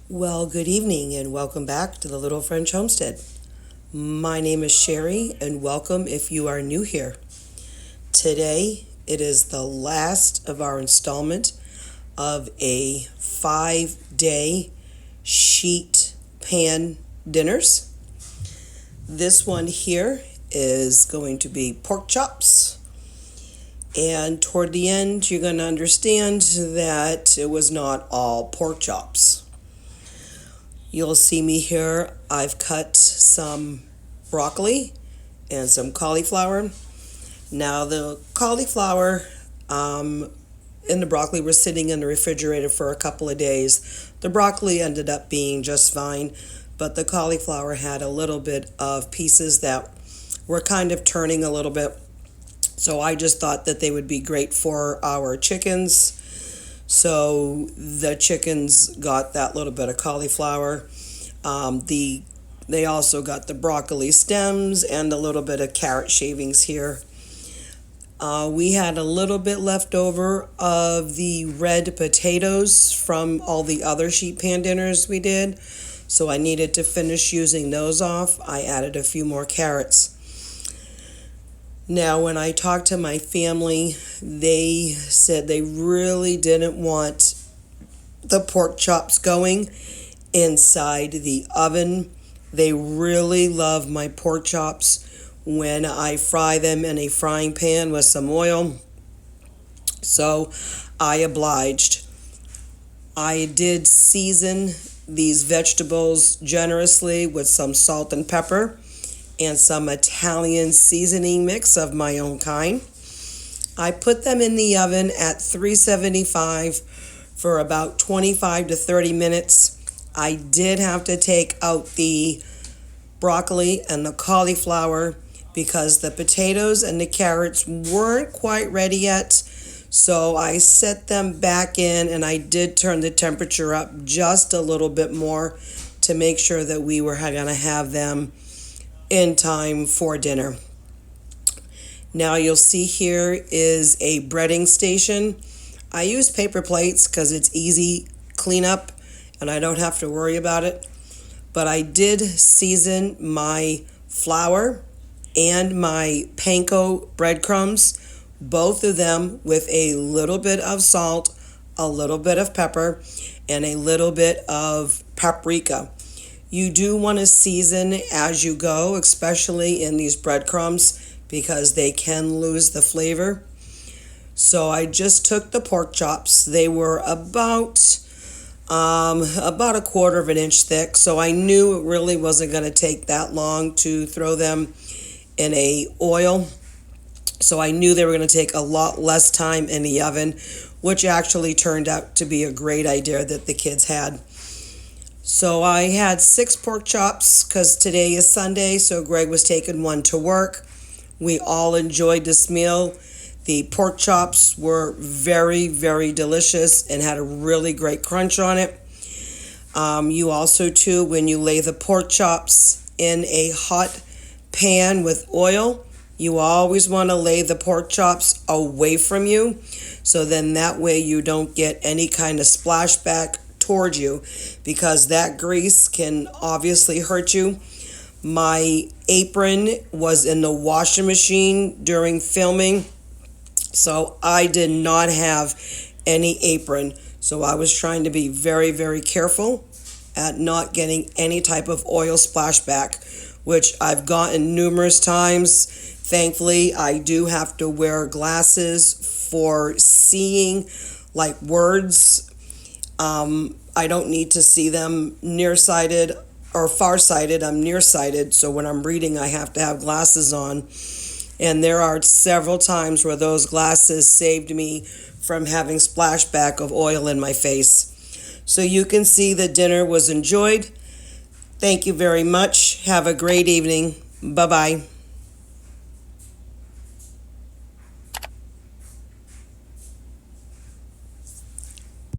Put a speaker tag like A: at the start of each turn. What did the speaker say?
A: Well, good evening and welcome back to the Little French Homestead. My name is Sherry and welcome if you are new here. Today it is the last of our installment of a 5-day sheet pan dinners. This one here is going to be pork chops. And toward the end, you're going to understand that it was not all pork chops. You'll see me here. I've cut some broccoli and some cauliflower. Now the cauliflower and the broccoli were sitting in the refrigerator for a couple of days. The broccoli ended up being just fine, but the cauliflower had a little bit of pieces that were kind of turning a little bit. So I just thought that they would be great for our chickens. So the chickens got that little bit of cauliflower. They also got the broccoli stems and a little bit of carrot shavings here. We had a little bit left over of the red potatoes from all the other sheet pan dinners we did. So I needed to finish using those off. I added a few more carrots. Now, when I talked to my family, they said they really didn't want the pork chops going inside the oven. They really love my pork chops when I fry them in a frying pan with some oil. So I obliged. I did season these vegetables generously with some salt and pepper and some Italian seasoning mix of my own kind. I put them in the oven at 375 for about 25 to 30 minutes. I did have to take out the broccoli and the cauliflower because the potatoes and the carrots weren't quite ready yet. So I set them back in and I did turn the temperature up just a little bit more to make sure that we were going to have them in time for dinner. Now you'll see here is a breading station. I use paper plates because it's easy cleanup and I don't have to worry about it. But I did season my flour and my panko breadcrumbs, both of them with a little bit of salt, a little bit of pepper, and a little bit of paprika. You do want to season as you go, especially in these breadcrumbs, because they can lose the flavor. So I just took the pork chops. They were about a quarter of an inch thick. So I knew it really wasn't going to take that long to throw them in a oil. So I knew they were going to take a lot less time in the oven, which actually turned out to be a great idea that the kids had. So I had 6 pork chops because today is Sunday, so Greg was taking one to work. We all enjoyed this meal. The pork chops were very, very delicious and had a really great crunch on it. You also, too, when you lay the pork chops in a hot pan with oil, you always want to lay the pork chops away from you. So then that way you don't get any kind of splashback toward you, because that grease can obviously hurt you. My apron was in the washing machine during filming, so I did not have any apron. So I was trying to be very, very careful at not getting any type of oil splashback, which I've gotten numerous times. Thankfully, I do have to wear glasses for seeing like words. I don't need to see them nearsighted or farsighted. I'm nearsighted, so when I'm reading, I have to have glasses on. And there are several times where those glasses saved me from having splashback of oil in my face. So you can see the dinner was enjoyed. Thank you very much. Have a great evening. Bye-bye.